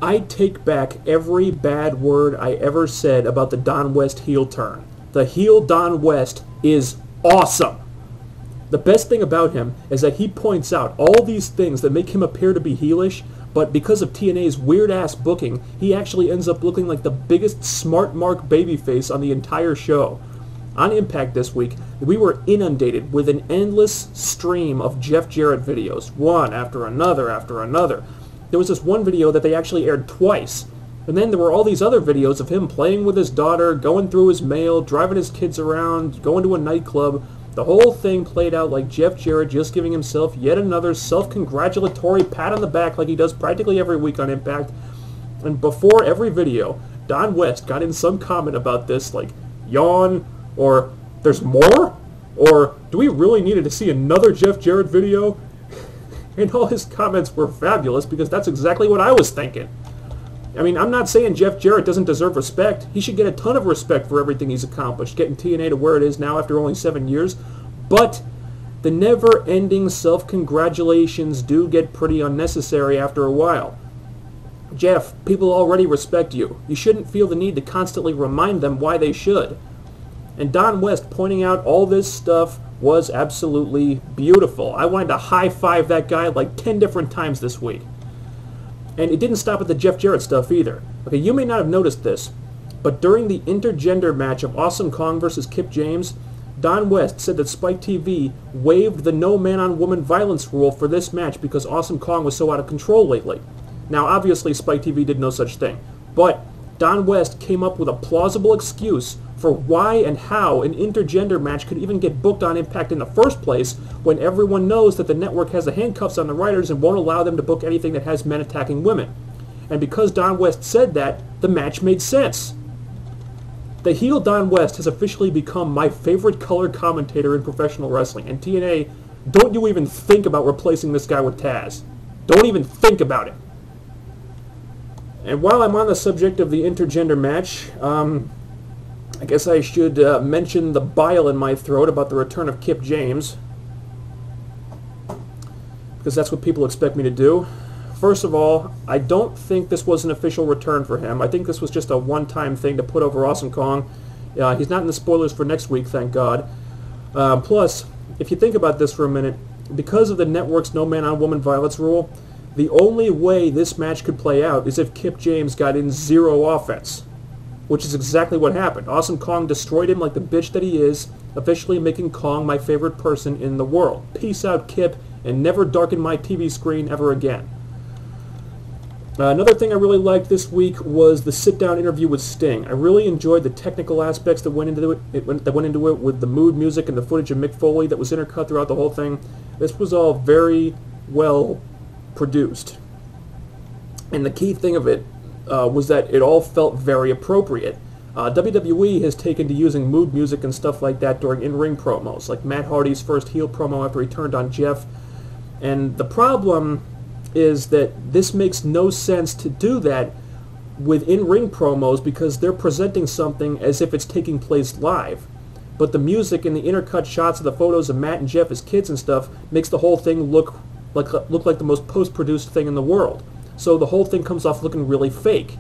I take back every bad word I ever said about the Don West heel turn. The heel Don West is awesome. The best thing about him is that he points out all these things that make him appear to be heelish, but because of TNA's weird-ass booking, he actually ends up looking like the biggest smart mark babyface on the entire show. On Impact this week, we were inundated with an endless stream of Jeff Jarrett videos, one after another after another. There was this one video that they actually aired twice, and then there were all these other videos of him playing with his daughter, going through his mail, driving his kids around, going to a nightclub. The whole thing played out like Jeff Jarrett just giving himself yet another self-congratulatory pat on the back like he does practically every week on Impact. And before every video, Don West got in some comment about this, like, yawn, or there's more? Or do we really need to see another Jeff Jarrett video? And all his comments were fabulous because that's exactly what I was thinking. I mean, I'm not saying Jeff Jarrett doesn't deserve respect. He should get a ton of respect for everything he's accomplished, getting TNA to where it is now after only 7 years. But the never-ending self-congratulations do get pretty unnecessary after a while. Jeff, people already respect you. You shouldn't feel the need to constantly remind them why they should. And Don West pointing out all this stuff was absolutely beautiful. I wanted to high-five that guy like 10 different times this week. And it didn't stop at the Jeff Jarrett stuff either. Okay, you may not have noticed this, but during the intergender match of Awesome Kong versus Kip James, Don West said that Spike TV waived the no man-on-woman violence rule for this match because Awesome Kong was so out of control lately. Now, obviously, Spike TV did no such thing, but Don West came up with a plausible excuse for why and how an intergender match could even get booked on Impact in the first place when everyone knows that the network has the handcuffs on the writers and won't allow them to book anything that has men attacking women. And because Don West said that, the match made sense. The heel Don West has officially become my favorite color commentator in professional wrestling, and TNA, don't you even think about replacing this guy with Taz. Don't even think about it. And while I'm on the subject of the intergender match, I guess I should mention the bile in my throat about the return of Kip James, because that's what people expect me to do. First of all, I don't think this was an official return for him. I think this was just a one-time thing to put over Awesome Kong. He's not in the spoilers for next week, thank God. Plus, if you think about this for a minute, because of the network's no man-on-woman violence rule, the only way this match could play out is if Kip James got in zero offense, which is exactly what happened. Awesome Kong destroyed him like the bitch that he is, officially making Kong my favorite person in the world. Peace out, Kip, and never darken my TV screen ever again. Another thing I really liked this week was the sit-down interview with Sting. I really enjoyed the technical aspects that went into it with the mood music and the footage of Mick Foley that was intercut throughout the whole thing. This was all very well produced. And the key thing of it was that it all felt very appropriate. WWE has taken to using mood music and stuff like that during in-ring promos, like Matt Hardy's first heel promo after he turned on Jeff. And the problem is that this makes no sense to do that with in-ring promos because they're presenting something as if it's taking place live. But the music and the intercut shots of the photos of Matt and Jeff as kids and stuff makes the whole thing look like the most post-produced thing in the world. So the whole thing comes off looking really fake.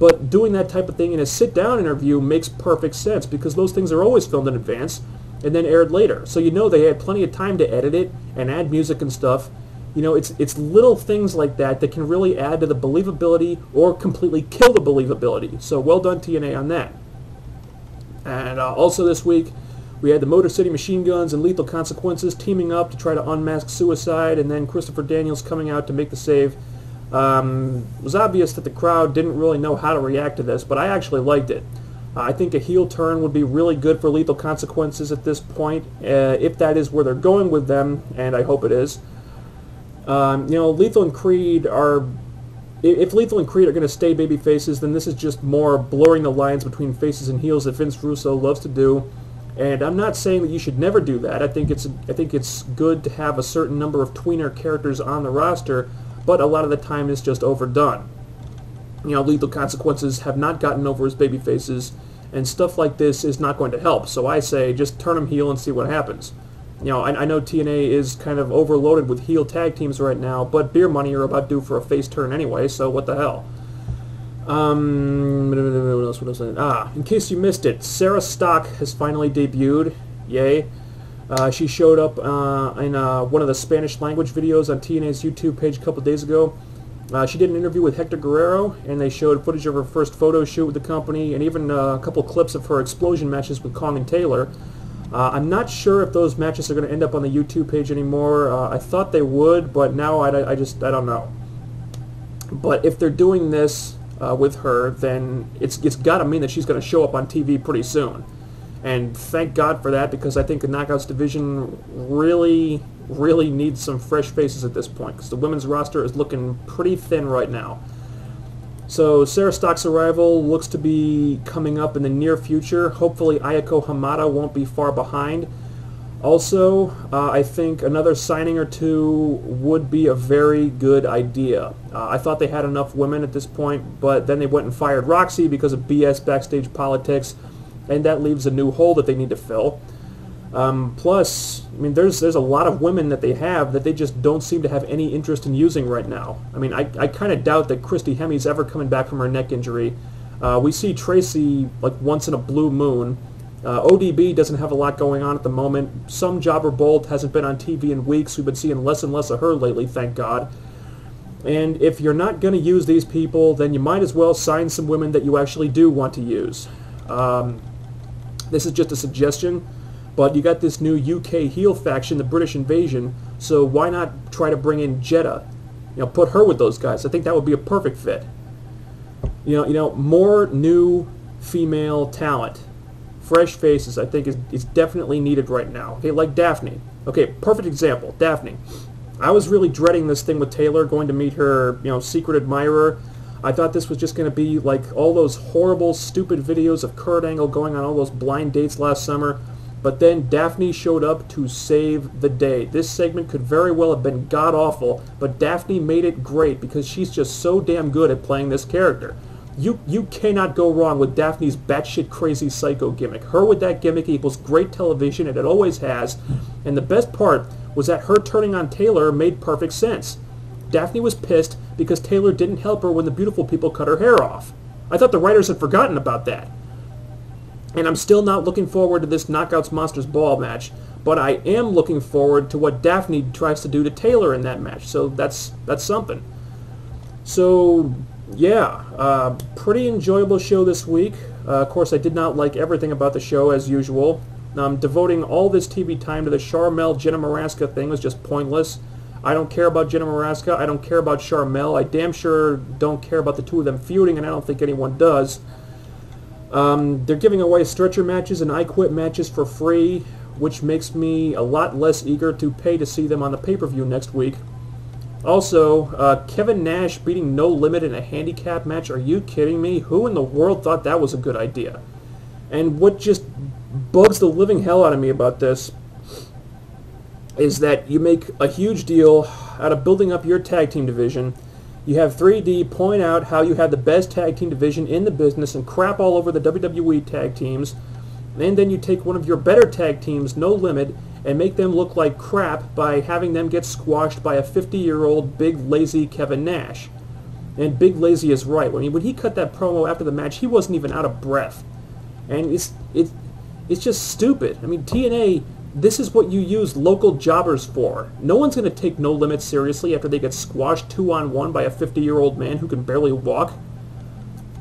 But doing that type of thing in a sit-down interview makes perfect sense because those things are always filmed in advance and then aired later. So you know they had plenty of time to edit it and add music and stuff. You know, it's little things like that that can really add to the believability or completely kill the believability. So well done, TNA, on that. And also this week, we had the Motor City Machine Guns and Lethal Consequences teaming up to try to unmask Suicide, and then Christopher Daniels coming out to make the save. It was obvious that the crowd didn't really know how to react to this, but I actually liked it. I think a heel turn would be really good for Lethal Consequences at this point, if that is where they're going with them, and I hope it is. You know, Lethal and Creed are... If Lethal and Creed are going to stay baby faces, then this is just more blurring the lines between faces and heels that Vince Russo loves to do. And I'm not saying that you should never do that. I think it's good to have a certain number of tweener characters on the roster, but a lot of the time it's just overdone. You know, Lethal Consequences have not gotten over as baby faces, and stuff like this is not going to help. So I say just turn them heel and see what happens. You know, I know TNA is kind of overloaded with heel tag teams right now, but Beer Money are about due for a face turn anyway, so what the hell. What else? In case you missed it, Sarah Stock has finally debuted. Yay. She showed up in one of the Spanish language videos on TNA's YouTube page a couple days ago. She did an interview with Hector Guerrero, and they showed footage of her first photo shoot with the company, and even a couple clips of her explosion matches with Kong and Taylor. I'm not sure if those matches are going to end up on the YouTube page anymore. I thought they would, but now I don't know. But if they're doing this with her, then it's got to mean that she's going to show up on TV pretty soon. And thank God for that, because I think the Knockouts division really needs some fresh faces at this point, because the women's roster is looking pretty thin right now. So Sarah Stock's arrival looks to be coming up in the near future. Hopefully Ayako Hamada won't be far behind. Also, I think another signing or two would be a very good idea. I thought they had enough women at this point, but then they went and fired Roxy because of BS backstage politics, and that leaves a new hole that they need to fill. Plus, I mean, there's a lot of women that they have that they just don't seem to have any interest in using right now. I mean, I kind of doubt that Christy Hemi's ever coming back from her neck injury. We see Tracy like once in a blue moon. ODB doesn't have a lot going on at the moment. Some Jobber Bolt hasn't been on TV in weeks. We've been seeing less and less of her lately, thank God. And if you're not going to use these people, then you might as well sign some women that you actually do want to use. This is just a suggestion, but you got this new UK heel faction, the British Invasion, so why not try to bring in Jeddah? You know, put her with those guys. I think that would be a perfect fit. You know, more new female talent. Fresh faces, I think, is definitely needed right now. Okay, like Daphne. Okay, perfect example, Daphne. I was really dreading this thing with Taylor, going to meet her, you know, secret admirer. I thought this was just going to be like all those horrible, stupid videos of Kurt Angle going on all those blind dates last summer. But then Daphne showed up to save the day. This segment could very well have been god-awful, but Daphne made it great because she's just so damn good at playing this character. You cannot go wrong with Daphne's batshit crazy psycho gimmick. Her with that gimmick equals great television, and it always has. And the best part was that her turning on Taylor made perfect sense. Daphne was pissed because Taylor didn't help her when the beautiful people cut her hair off. I thought the writers had forgotten about that. And I'm still not looking forward to this Knockouts Monsters Ball match, but I am looking forward to what Daphne tries to do to Taylor in that match, so that's something. So, yeah, pretty enjoyable show this week. Of course, I did not like everything about the show, as usual. Devoting all this TV time to the Sharmell Jenna Maraska thing was just pointless. I don't care about Jenna Maraska. I don't care about Sharmell. I damn sure don't care about the two of them feuding, and I don't think anyone does. They're giving away stretcher matches and I Quit matches for free, which makes me a lot less eager to pay to see them on the pay-per-view next week. Also, Kevin Nash beating No Limit in a handicap match. Are you kidding me? Who in the world thought that was a good idea? And what just bugs the living hell out of me about this is that you make a huge deal out of building up your tag team division. You have 3D point out how you have the best tag team division in the business and crap all over the WWE tag teams, and then you take one of your better tag teams, No Limit, and make them look like crap by having them get squashed by a 50-year-old big lazy Kevin Nash. And Big Lazy is right. I mean, when he cut that promo after the match, he wasn't even out of breath. And it's just stupid. I mean, TNA, this is what you use local jobbers for. No one's going to take No Limit seriously after they get squashed 2-on-1 by a 50-year-old man who can barely walk.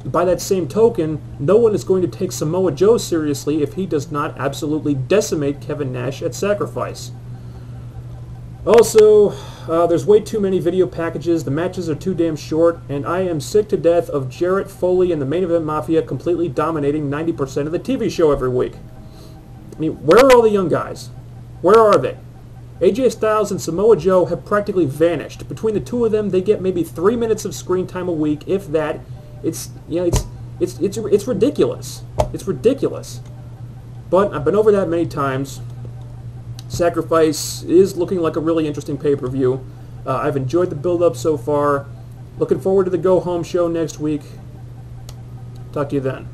By that same token, no one is going to take Samoa Joe seriously if he does not absolutely decimate Kevin Nash at Sacrifice. Also, there's way too many video packages, the matches are too damn short, and I am sick to death of Jarrett, Foley, and the Main Event Mafia completely dominating 90% of the TV show every week. I mean, where are all the young guys? Where are they? AJ Styles and Samoa Joe have practically vanished. Between the two of them, they get maybe 3 minutes of screen time a week, if that. It's ridiculous. It's ridiculous. But I've been over that many times. Sacrifice is looking like a really interesting pay-per-view. I've enjoyed the build-up so far. Looking forward to the go-home show next week. Talk to you then.